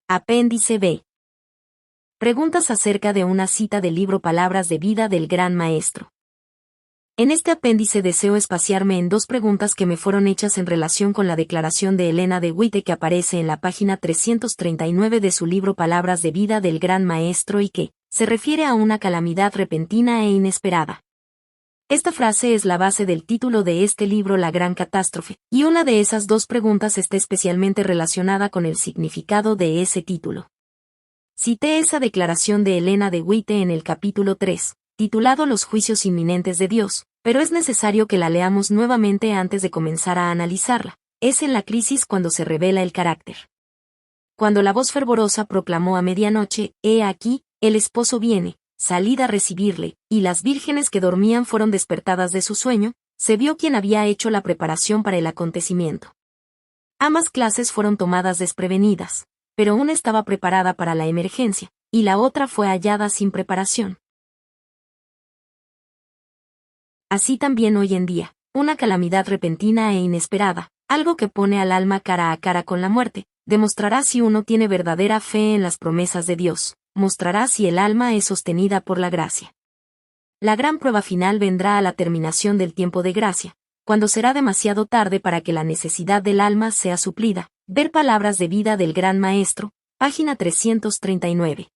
Apéndice B. Preguntas acerca de una cita del libro Palabras de Vida del Gran Maestro. En este apéndice deseo espaciarme en dos preguntas que me fueron hechas en relación con la declaración de Elena de White que aparece en la página 339 de su libro Palabras de Vida del Gran Maestro y que se refiere a una calamidad repentina e inesperada. Esta frase es la base del título de este libro La Gran Catástrofe, y una de esas dos preguntas está especialmente relacionada con el significado de ese título. Cité esa declaración de Elena de White en el capítulo 3, titulado Los juicios inminentes de Dios, pero es necesario que la leamos nuevamente antes de comenzar a analizarla. Es en la crisis cuando se revela el carácter. Cuando la voz fervorosa proclamó a medianoche, «He aquí, el esposo viene, salid a recibirle», y las vírgenes que dormían fueron despertadas de su sueño, se vio quien había hecho la preparación para el acontecimiento. Ambas clases fueron tomadas desprevenidas, pero una estaba preparada para la emergencia, y la otra fue hallada sin preparación. Así también hoy en día, una calamidad repentina e inesperada, algo que pone al alma cara a cara con la muerte, demostrará si uno tiene verdadera fe en las promesas de Dios, mostrará si el alma es sostenida por la gracia. La gran prueba final vendrá a la terminación del tiempo de gracia, cuando será demasiado tarde para que la necesidad del alma sea suplida. Ver Palabras de Vida del Gran Maestro, página 339.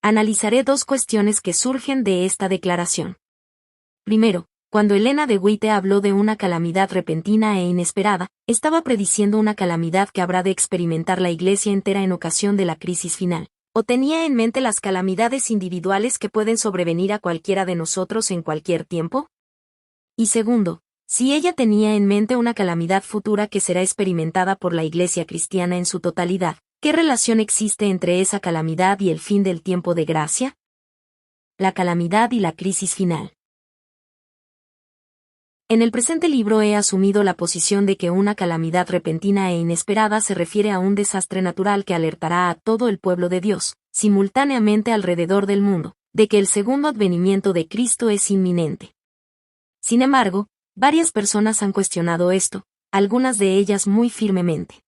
Analizaré dos cuestiones que surgen de esta declaración. Primero, cuando Elena de White habló de una calamidad repentina e inesperada, estaba prediciendo una calamidad que habrá de experimentar la Iglesia entera en ocasión de la crisis final, o tenía en mente las calamidades individuales que pueden sobrevenir a cualquiera de nosotros en cualquier tiempo. Y segundo, si ella tenía en mente una calamidad futura que será experimentada por la Iglesia cristiana en su totalidad, ¿qué relación existe entre esa calamidad y el fin del tiempo de gracia? La calamidad y la crisis final. En el presente libro he asumido la posición de que una calamidad repentina e inesperada se refiere a un desastre natural que alertará a todo el pueblo de Dios, simultáneamente alrededor del mundo, de que el segundo advenimiento de Cristo es inminente. Sin embargo, varias personas han cuestionado esto, algunas de ellas muy firmemente.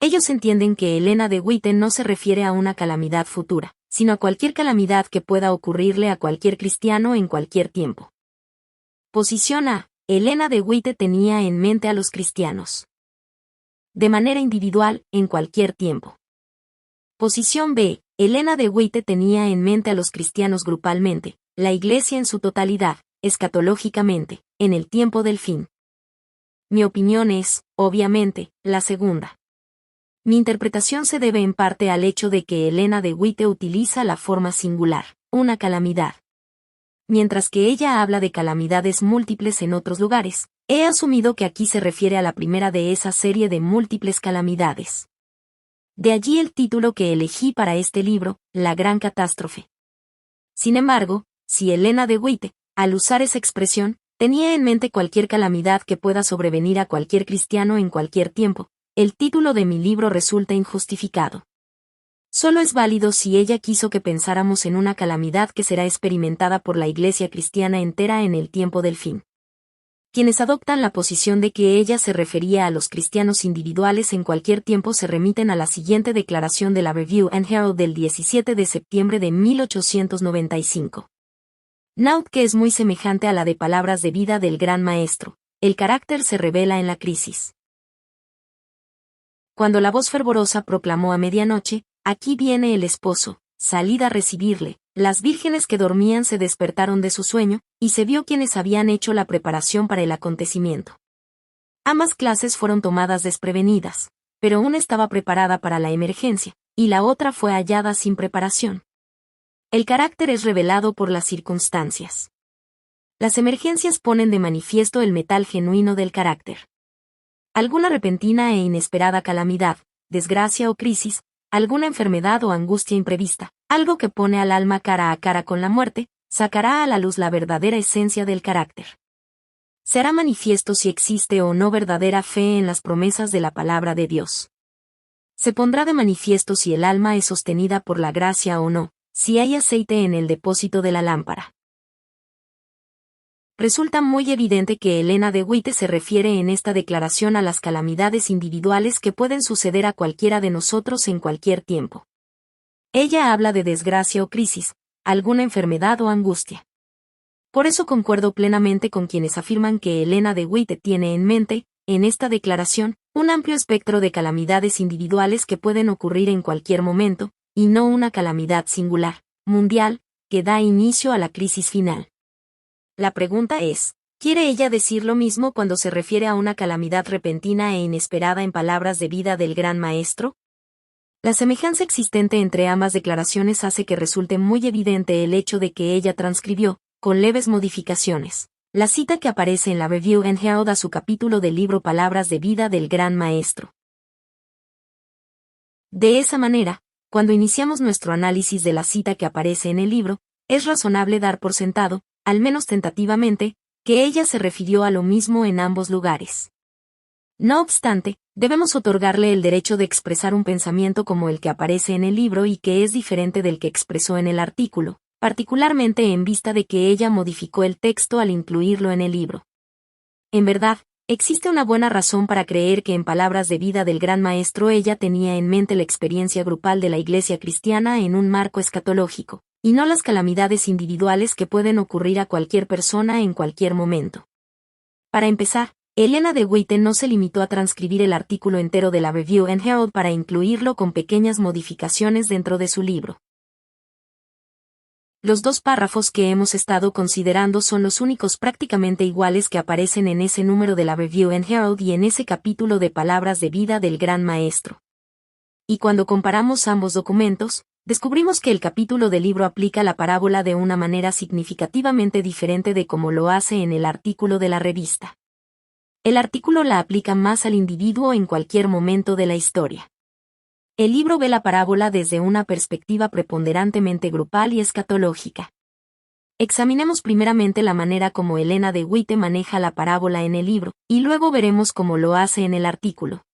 Ellos entienden que Elena de White no se refiere a una calamidad futura, sino a cualquier calamidad que pueda ocurrirle a cualquier cristiano en cualquier tiempo. Posición A. Elena de White tenía en mente a los cristianos de manera individual, en cualquier tiempo. Posición B. Elena de White tenía en mente a los cristianos grupalmente, la Iglesia en su totalidad, escatológicamente, en el tiempo del fin. Mi opinión es, obviamente, la segunda. Mi interpretación se debe en parte al hecho de que Elena de White utiliza la forma singular, una calamidad. Mientras que ella habla de calamidades múltiples en otros lugares, he asumido que aquí se refiere a la primera de esa serie de múltiples calamidades. De allí el título que elegí para este libro, La Gran Catástrofe. Sin embargo, si Elena de White, al usar esa expresión, tenía en mente cualquier calamidad que pueda sobrevenir a cualquier cristiano en cualquier tiempo, el título de mi libro resulta injustificado. Solo es válido si ella quiso que pensáramos en una calamidad que será experimentada por la Iglesia cristiana entera en el tiempo del fin. Quienes adoptan la posición de que ella se refería a los cristianos individuales en cualquier tiempo se remiten a la siguiente declaración de la Review and Herald del 17 de septiembre de 1895. Note que es muy semejante a la de Palabras de Vida del Gran Maestro. El carácter se revela en la crisis. Cuando la voz fervorosa proclamó a medianoche, «Aquí viene el esposo, salid a recibirle», las vírgenes que dormían se despertaron de su sueño, y se vio quienes habían hecho la preparación para el acontecimiento. Ambas clases fueron tomadas desprevenidas, pero una estaba preparada para la emergencia, y la otra fue hallada sin preparación. El carácter es revelado por las circunstancias. Las emergencias ponen de manifiesto el metal genuino del carácter. Alguna repentina e inesperada calamidad, desgracia o crisis, alguna enfermedad o angustia imprevista, algo que pone al alma cara a cara con la muerte, sacará a la luz la verdadera esencia del carácter. Será manifiesto si existe o no verdadera fe en las promesas de la palabra de Dios. Se pondrá de manifiesto si el alma es sostenida por la gracia o no, si hay aceite en el depósito de la lámpara. Resulta muy evidente que Elena de White se refiere en esta declaración a las calamidades individuales que pueden suceder a cualquiera de nosotros en cualquier tiempo. Ella habla de desgracia o crisis, alguna enfermedad o angustia. Por eso concuerdo plenamente con quienes afirman que Elena de White tiene en mente, en esta declaración, un amplio espectro de calamidades individuales que pueden ocurrir en cualquier momento, y no una calamidad singular, mundial, que da inicio a la crisis final. La pregunta es, ¿quiere ella decir lo mismo cuando se refiere a una calamidad repentina e inesperada en palabras de vida del Gran Maestro? La semejanza existente entre ambas declaraciones hace que resulte muy evidente el hecho de que ella transcribió, con leves modificaciones, la cita que aparece en la Review and Herald a su capítulo del libro Palabras de Vida del Gran Maestro. De esa manera, cuando iniciamos nuestro análisis de la cita que aparece en el libro, es razonable dar por sentado, al menos tentativamente, que ella se refirió a lo mismo en ambos lugares. No obstante, debemos otorgarle el derecho de expresar un pensamiento como el que aparece en el libro y que es diferente del que expresó en el artículo, particularmente en vista de que ella modificó el texto al incluirlo en el libro. En verdad, existe una buena razón para creer que en Palabras de Vida del Gran Maestro ella tenía en mente la experiencia grupal de la Iglesia cristiana en un marco escatológico, y no las calamidades individuales que pueden ocurrir a cualquier persona en cualquier momento. Para empezar, Elena de White no se limitó a transcribir el artículo entero de la Review and Herald para incluirlo con pequeñas modificaciones dentro de su libro. Los dos párrafos que hemos estado considerando son los únicos prácticamente iguales que aparecen en ese número de la Review and Herald y en ese capítulo de Palabras de Vida del Gran Maestro. Y cuando comparamos ambos documentos, descubrimos que el capítulo del libro aplica la parábola de una manera significativamente diferente de como lo hace en el artículo de la revista. El artículo la aplica más al individuo en cualquier momento de la historia. El libro ve la parábola desde una perspectiva preponderantemente grupal y escatológica. Examinemos primeramente la manera como Elena de White maneja la parábola en el libro, y luego veremos cómo lo hace en el artículo.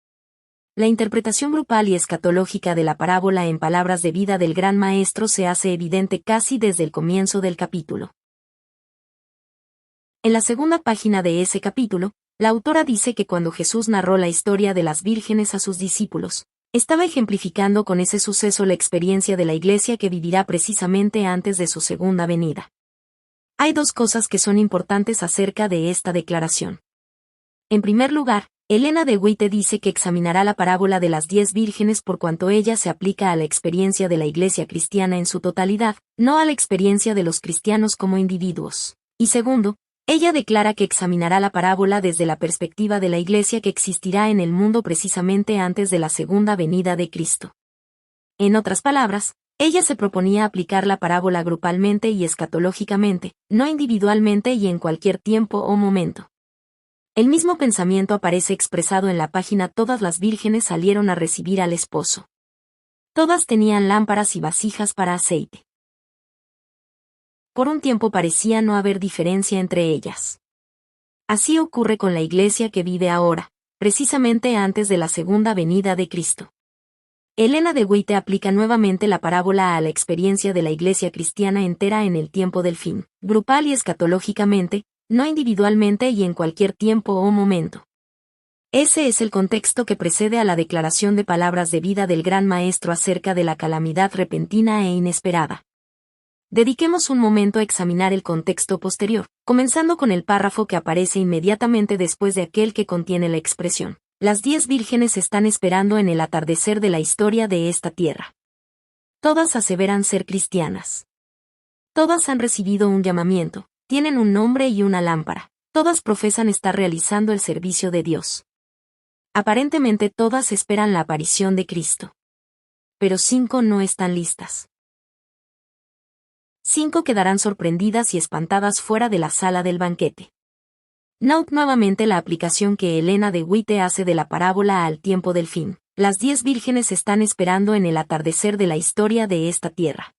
La interpretación grupal y escatológica de la parábola en Palabras de Vida del Gran Maestro se hace evidente casi desde el comienzo del capítulo. En la segunda página de ese capítulo, la autora dice que cuando Jesús narró la historia de las vírgenes a sus discípulos, estaba ejemplificando con ese suceso la experiencia de la Iglesia que vivirá precisamente antes de su segunda venida. Hay dos cosas que son importantes acerca de esta declaración. En primer lugar, Elena de White dice que examinará la parábola de las 10 vírgenes por cuanto ella se aplica a la experiencia de la Iglesia cristiana en su totalidad, no a la experiencia de los cristianos como individuos. Y segundo, ella declara que examinará la parábola desde la perspectiva de la Iglesia que existirá en el mundo precisamente antes de la segunda venida de Cristo. En otras palabras, ella se proponía aplicar la parábola grupalmente y escatológicamente, no individualmente y en cualquier tiempo o momento. El mismo pensamiento aparece expresado en la página Todas las vírgenes salieron a recibir al esposo. Todas tenían lámparas y vasijas para aceite. Por un tiempo parecía no haber diferencia entre ellas. Así ocurre con la Iglesia que vive ahora, precisamente antes de la segunda venida de Cristo. Elena de White aplica nuevamente la parábola a la experiencia de la Iglesia cristiana entera en el tiempo del fin, grupal y escatológicamente, no individualmente y en cualquier tiempo o momento. Ese es el contexto que precede a la declaración de Palabras de Vida del Gran Maestro acerca de la calamidad repentina e inesperada. Dediquemos un momento a examinar el contexto posterior, comenzando con el párrafo que aparece inmediatamente después de aquel que contiene la expresión. Las 10 vírgenes están esperando en el atardecer de la historia de esta tierra. Todas aseveran ser cristianas. Todas han recibido un llamamiento, tienen un nombre y una lámpara. Todas profesan estar realizando el servicio de Dios. Aparentemente todas esperan la aparición de Cristo. Pero 5 no están listas. 5 quedarán sorprendidas y espantadas fuera de la sala del banquete. Note nuevamente la aplicación que Elena de White hace de la parábola al tiempo del fin. Las 10 vírgenes están esperando en el atardecer de la historia de esta tierra.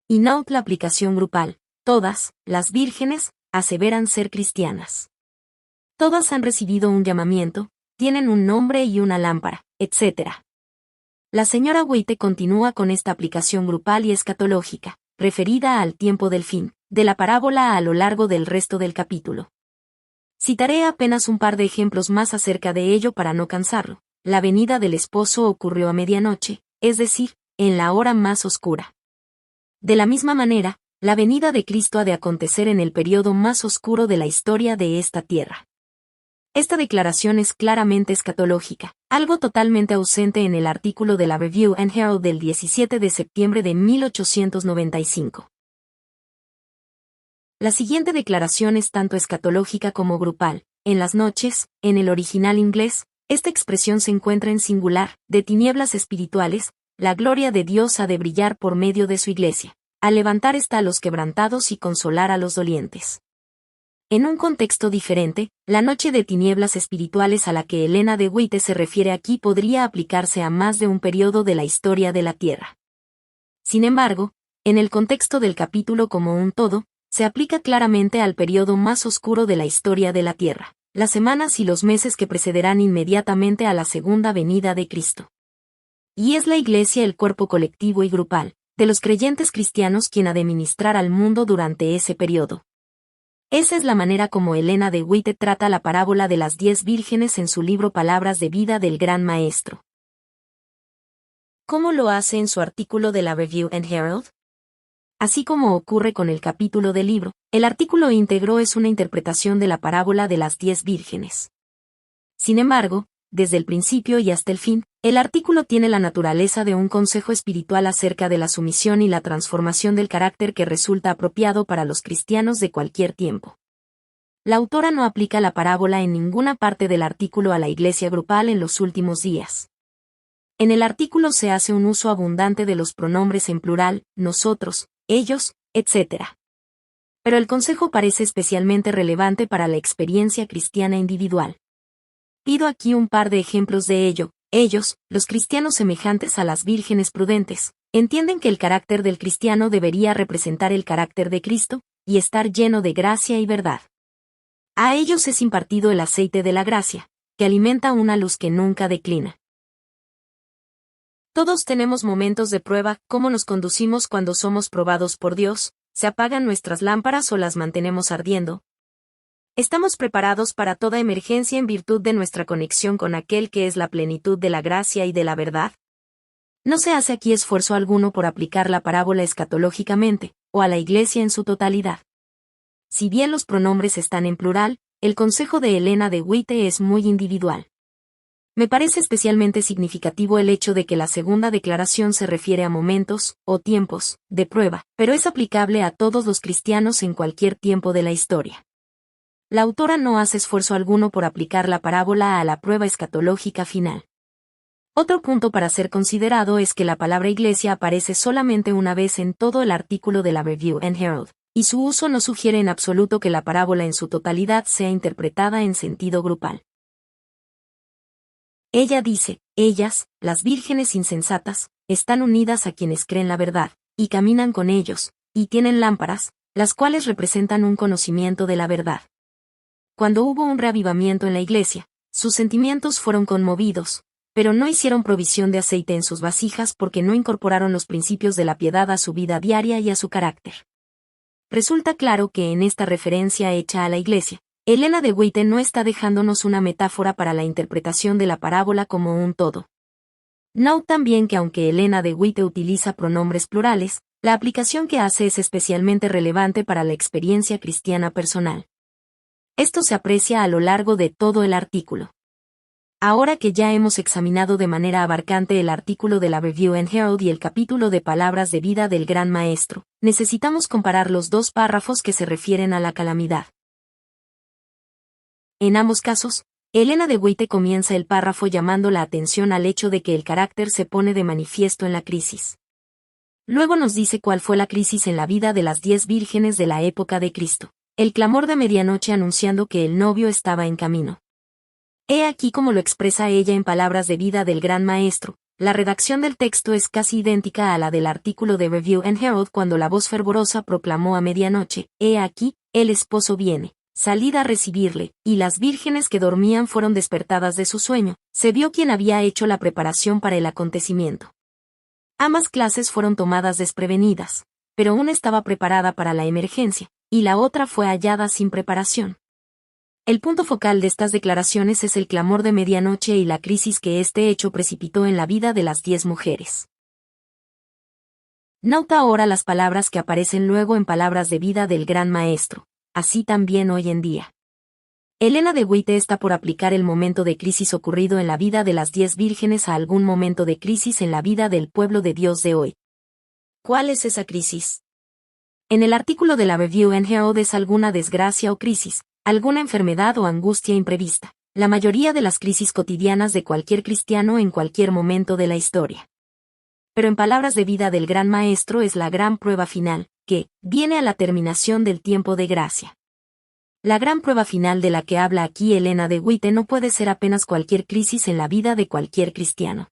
Y note la aplicación grupal. Todas, las vírgenes, aseveran ser cristianas. Todas han recibido un llamamiento, tienen un nombre y una lámpara, etc. La señora White continúa con esta aplicación grupal y escatológica, referida al tiempo del fin, de la parábola a lo largo del resto del capítulo. Citaré apenas un par de ejemplos más acerca de ello para no cansarlo. La venida del esposo ocurrió a medianoche, es decir, en la hora más oscura. De la misma manera, la venida de Cristo ha de acontecer en el periodo más oscuro de la historia de esta tierra. Esta declaración es claramente escatológica, algo totalmente ausente en el artículo de la Review and Herald del 17 de septiembre de 1895. La siguiente declaración es tanto escatológica como grupal. En las noches, en el original inglés, esta expresión se encuentra en singular, de tinieblas espirituales, la gloria de Dios ha de brillar por medio de su iglesia, a levantar a los quebrantados y consolar a los dolientes. En un contexto diferente, la noche de tinieblas espirituales a la que Elena de White se refiere aquí podría aplicarse a más de un periodo de la historia de la Tierra. Sin embargo, en el contexto del capítulo como un todo, se aplica claramente al periodo más oscuro de la historia de la Tierra, las semanas y los meses que precederán inmediatamente a la segunda venida de Cristo. Y es la Iglesia el cuerpo colectivo y grupal, de los creyentes cristianos quien ha de ministrar al mundo durante ese periodo. Esa es la manera como Elena de White trata la parábola de las 10 vírgenes en su libro Palabras de Vida del Gran Maestro. ¿Cómo lo hace en su artículo de la Review and Herald? Así como ocurre con el capítulo del libro, el artículo íntegro es una interpretación de la parábola de las 10 vírgenes. Sin embargo, desde el principio y hasta el fin, el artículo tiene la naturaleza de un consejo espiritual acerca de la sumisión y la transformación del carácter que resulta apropiado para los cristianos de cualquier tiempo. La autora no aplica la parábola en ninguna parte del artículo a la iglesia grupal en los últimos días. En el artículo se hace un uso abundante de los pronombres en plural, nosotros, ellos, etc. Pero el consejo parece especialmente relevante para la experiencia cristiana individual. Pido aquí un par de ejemplos de ello. Ellos, los cristianos semejantes a las vírgenes prudentes, entienden que el carácter del cristiano debería representar el carácter de Cristo, y estar lleno de gracia y verdad. A ellos es impartido el aceite de la gracia, que alimenta una luz que nunca declina. Todos tenemos momentos de prueba. ¿Cómo nos conducimos cuando somos probados por Dios? ¿Se apagan nuestras lámparas o las mantenemos ardiendo? ¿Estamos preparados para toda emergencia en virtud de nuestra conexión con aquel que es la plenitud de la gracia y de la verdad? No se hace aquí esfuerzo alguno por aplicar la parábola escatológicamente, o a la Iglesia en su totalidad. Si bien los pronombres están en plural, el consejo de Elena de White es muy individual. Me parece especialmente significativo el hecho de que la segunda declaración se refiere a momentos, o tiempos, de prueba, pero es aplicable a todos los cristianos en cualquier tiempo de la historia. La autora no hace esfuerzo alguno por aplicar la parábola a la prueba escatológica final. Otro punto para ser considerado es que la palabra iglesia aparece solamente una vez en todo el artículo de la Review and Herald, y su uso no sugiere en absoluto que la parábola en su totalidad sea interpretada en sentido grupal. Ella dice, ellas, las vírgenes insensatas, están unidas a quienes creen la verdad, y caminan con ellos, y tienen lámparas, las cuales representan un conocimiento de la verdad. Cuando hubo un reavivamiento en la iglesia, sus sentimientos fueron conmovidos, pero no hicieron provisión de aceite en sus vasijas porque no incorporaron los principios de la piedad a su vida diaria y a su carácter. Resulta claro que en esta referencia hecha a la iglesia, Elena de White no está dejándonos una metáfora para la interpretación de la parábola como un todo. Note también que aunque Elena de White utiliza pronombres plurales, la aplicación que hace es especialmente relevante para la experiencia cristiana personal. Esto se aprecia a lo largo de todo el artículo. Ahora que ya hemos examinado de manera abarcante el artículo de la Review and Herald y el capítulo de Palabras de Vida del Gran Maestro, necesitamos comparar los dos párrafos que se refieren a la calamidad. En ambos casos, Elena de White comienza el párrafo llamando la atención al hecho de que el carácter se pone de manifiesto en la crisis. Luego nos dice cuál fue la crisis en la vida de las 10 vírgenes de la época de Cristo, el clamor de medianoche anunciando que el novio estaba en camino. He aquí cómo lo expresa ella en Palabras de Vida del Gran Maestro. La redacción del texto es casi idéntica a la del artículo de Review and Herald cuando la voz fervorosa proclamó a medianoche, he aquí, el esposo viene. Salid a recibirle, y las vírgenes que dormían fueron despertadas de su sueño, se vio quién había hecho la preparación para el acontecimiento. Ambas clases fueron tomadas desprevenidas. pero una estaba preparada para la emergencia, y la otra fue hallada sin preparación. El punto focal de estas declaraciones es el clamor de medianoche y la crisis que este hecho precipitó en la vida de las 10 mujeres. Nota ahora las palabras que aparecen luego en Palabras de Vida del Gran Maestro, así también hoy en día. Elena de White está por aplicar el momento de crisis ocurrido en la vida de las 10 vírgenes a algún momento de crisis en la vida del pueblo de Dios de hoy. ¿Cuál es esa crisis? En el artículo de la Review and Herald es alguna desgracia o crisis, alguna enfermedad o angustia imprevista, la mayoría de las crisis cotidianas de cualquier cristiano en cualquier momento de la historia. Pero en Palabras de Vida del Gran Maestro es la gran prueba final, que viene a la terminación del tiempo de gracia. La gran prueba final de la que habla aquí Elena de White no puede ser apenas cualquier crisis en la vida de cualquier cristiano.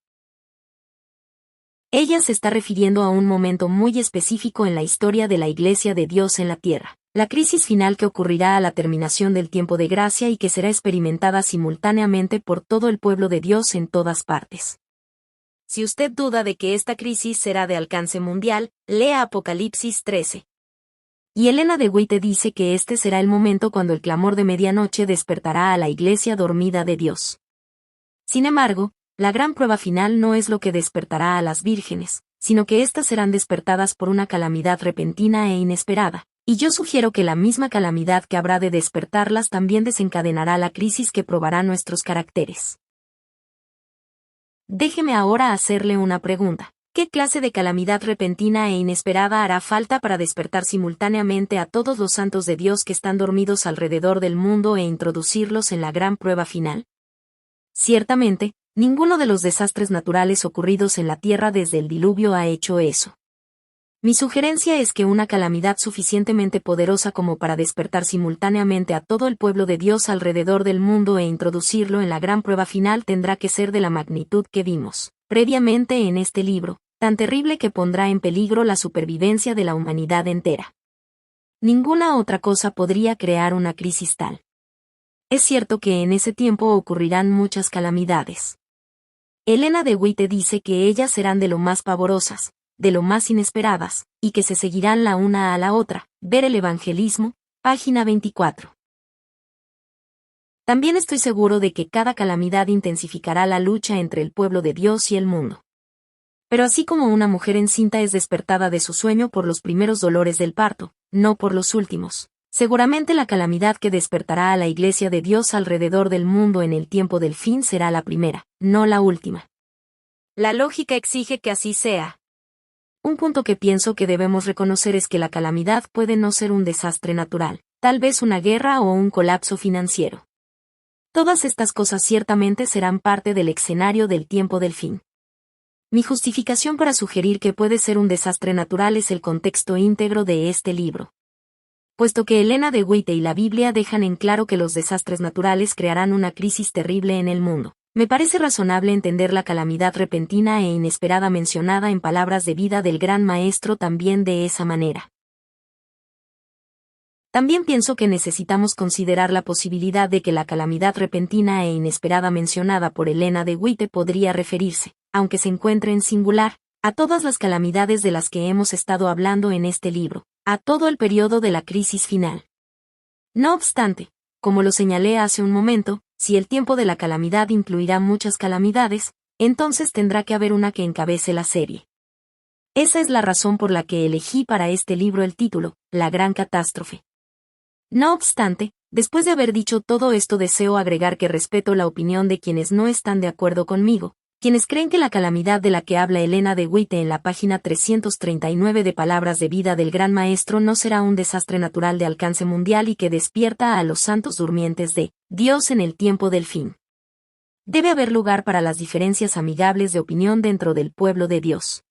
Ella se está refiriendo a un momento muy específico en la historia de la Iglesia de Dios en la tierra, la crisis final que ocurrirá a la terminación del tiempo de gracia y que será experimentada simultáneamente por todo el pueblo de Dios en todas partes. Si usted duda de que esta crisis será de alcance mundial, lea Apocalipsis 13. Y Elena de White dice que este será el momento cuando el clamor de medianoche despertará a la Iglesia dormida de Dios. Sin embargo, la gran prueba final no es lo que despertará a las vírgenes, sino que éstas serán despertadas por una calamidad repentina e inesperada, y yo sugiero que la misma calamidad que habrá de despertarlas también desencadenará la crisis que probará nuestros caracteres. Déjeme ahora hacerle una pregunta. ¿Qué clase de calamidad repentina e inesperada hará falta para despertar simultáneamente a todos los santos de Dios que están dormidos alrededor del mundo e introducirlos en la gran prueba final? Ciertamente, ninguno de los desastres naturales ocurridos en la tierra desde el diluvio ha hecho eso. Mi sugerencia es que una calamidad suficientemente poderosa como para despertar simultáneamente a todo el pueblo de Dios alrededor del mundo e introducirlo en la gran prueba final tendrá que ser de la magnitud que vimos previamente en este libro, tan terrible que pondrá en peligro la supervivencia de la humanidad entera. Ninguna otra cosa podría crear una crisis tal. Es cierto que en ese tiempo ocurrirán muchas calamidades. Elena de White dice que ellas serán de lo más pavorosas, de lo más inesperadas, y que se seguirán la una a la otra. Ver el Evangelismo, página 24. También estoy seguro de que cada calamidad intensificará la lucha entre el pueblo de Dios y el mundo. Pero así como una mujer encinta es despertada de su sueño por los primeros dolores del parto, no por los últimos, seguramente la calamidad que despertará a la Iglesia de Dios alrededor del mundo en el tiempo del fin será la primera, no la última. La lógica exige que así sea. Un punto que pienso que debemos reconocer es que la calamidad puede no ser un desastre natural, tal vez una guerra o un colapso financiero. Todas estas cosas ciertamente serán parte del escenario del tiempo del fin. Mi justificación para sugerir que puede ser un desastre natural es el contexto íntegro de este libro. Puesto que Elena de White y la Biblia dejan en claro que los desastres naturales crearán una crisis terrible en el mundo, me parece razonable entender la calamidad repentina e inesperada mencionada en Palabras de Vida del Gran Maestro también de esa manera. También pienso que necesitamos considerar la posibilidad de que la calamidad repentina e inesperada mencionada por Elena de White podría referirse, aunque se encuentre en singular, a todas las calamidades de las que hemos estado hablando en este libro, a todo el periodo de la crisis final. No obstante, como lo señalé hace un momento, si el tiempo de la calamidad incluirá muchas calamidades, entonces tendrá que haber una que encabece la serie. Esa es la razón por la que elegí para este libro el título, La Gran Catástrofe. No obstante, después de haber dicho todo esto deseo agregar que respeto la opinión de quienes no están de acuerdo conmigo, quienes creen que la calamidad de la que habla Elena de White en la página 339 de Palabras de Vida del Gran Maestro no será un desastre natural de alcance mundial y que despierta a los santos durmientes de Dios en el tiempo del fin. Debe haber lugar para las diferencias amigables de opinión dentro del pueblo de Dios.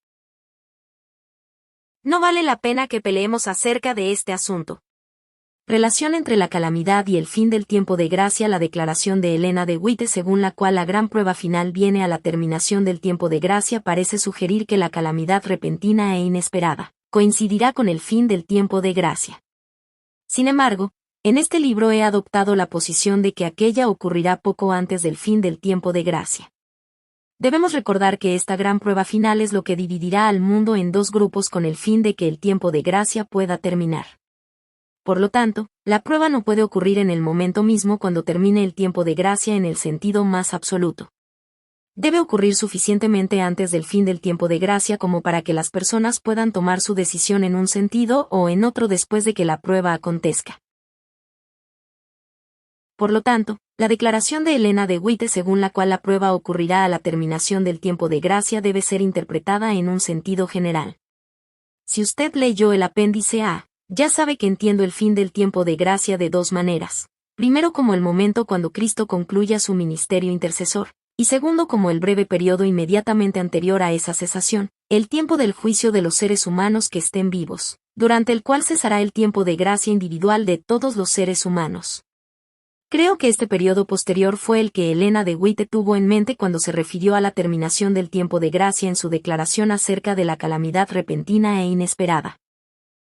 No vale la pena que peleemos acerca de este asunto. Relación entre la calamidad y el fin del tiempo de gracia. La declaración de Elena de White según la cual la gran prueba final viene a la terminación del tiempo de gracia parece sugerir que la calamidad repentina e inesperada coincidirá con el fin del tiempo de gracia. Sin embargo, en este libro he adoptado la posición de que aquella ocurrirá poco antes del fin del tiempo de gracia. Debemos recordar que esta gran prueba final es lo que dividirá al mundo en dos grupos con el fin de que el tiempo de gracia pueda terminar. Por lo tanto, la prueba no puede ocurrir en el momento mismo cuando termine el tiempo de gracia en el sentido más absoluto. Debe ocurrir suficientemente antes del fin del tiempo de gracia como para que las personas puedan tomar su decisión en un sentido o en otro después de que la prueba acontezca. Por lo tanto, la declaración de Elena de White según la cual la prueba ocurrirá a la terminación del tiempo de gracia debe ser interpretada en un sentido general. Si usted leyó el apéndice A, ya sabe que entiendo el fin del tiempo de gracia de dos maneras. Primero como el momento cuando Cristo concluya su ministerio intercesor, y segundo como el breve periodo inmediatamente anterior a esa cesación, el tiempo del juicio de los seres humanos que estén vivos, durante el cual cesará el tiempo de gracia individual de todos los seres humanos. Creo que este periodo posterior fue el que Elena de White tuvo en mente cuando se refirió a la terminación del tiempo de gracia en su declaración acerca de la calamidad repentina e inesperada.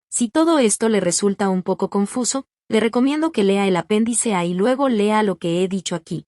Si todo esto le resulta un poco confuso, le recomiendo que lea el apéndice A y luego lea lo que he dicho aquí.